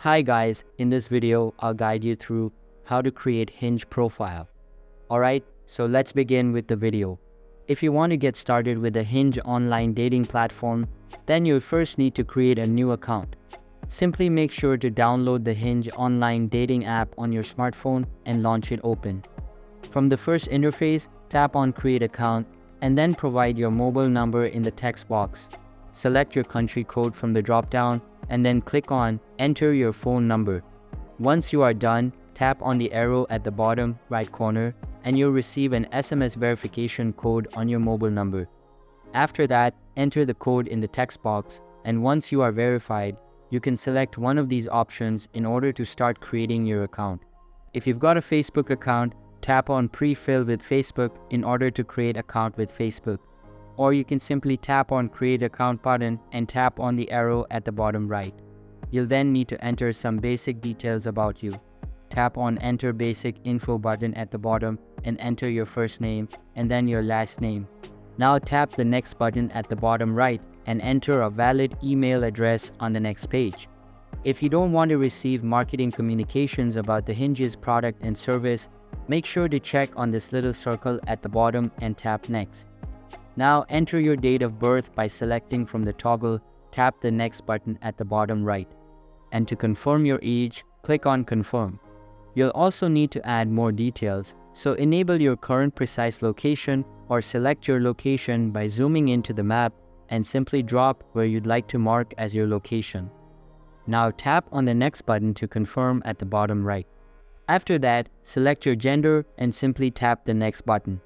Hi guys, in this video, I'll guide you through how to create Hinge profile. Alright, so let's begin with the video. If you want to get started with a Hinge online dating platform, then you'll first need to create a new account. Simply make sure to download the Hinge online dating app on your smartphone and launch it open. From the first interface, tap on Create Account and then provide your mobile number in the text box. Select your country code from the drop-down and then click on Enter your phone number. Once you are done, tap on the arrow at the bottom right corner and you'll receive an SMS verification code on your mobile number. After that, enter the code in the text box, and once you are verified, you can select one of these options in order to start creating your account. If you've got a Facebook account, tap on Pre-fill with Facebook in order to create account with Facebook. Or you can simply tap on Create Account button and tap on the arrow at the bottom right. You'll then need to enter some basic details about you. Tap on Enter Basic Info button at the bottom and enter your first name and then your last name. Now tap the Next button at the bottom right and enter a valid email address on the next page. If you don't want to receive marketing communications about the Hinge's product and service, make sure to check on this little circle at the bottom and tap Next. Now enter your date of birth by selecting from the toggle, tap the Next button at the bottom right. And to confirm your age, click on Confirm. You'll also need to add more details, so enable your current precise location or select your location by zooming into the map and simply drop where you'd like to mark as your location. Now tap on the Next button to confirm at the bottom right. After that, select your gender and simply tap the Next button.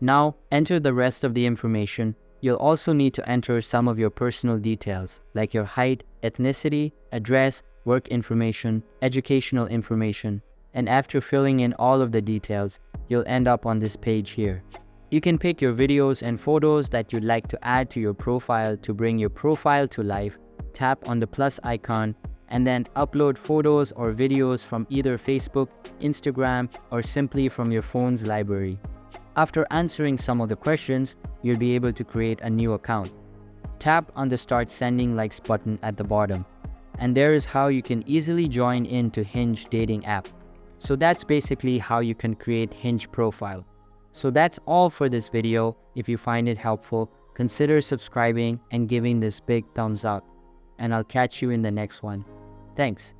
Now, enter the rest of the information. You'll also need to enter some of your personal details, like your height, ethnicity, address, work information, educational information, and after filling in all of the details, you'll end up on this page here. You can pick your videos and photos that you'd like to add to your profile to bring your profile to life. Tap on the plus icon and then upload photos or videos from either Facebook, Instagram, or simply from your phone's library. After answering some of the questions, you'll be able to create a new account. Tap on the Start Sending Likes button at the bottom. And there is how you can easily join into Hinge dating app. So that's basically how you can create Hinge profile. So that's all for this video. If you find it helpful, consider subscribing and giving this big thumbs up. And I'll catch you in the next one. Thanks.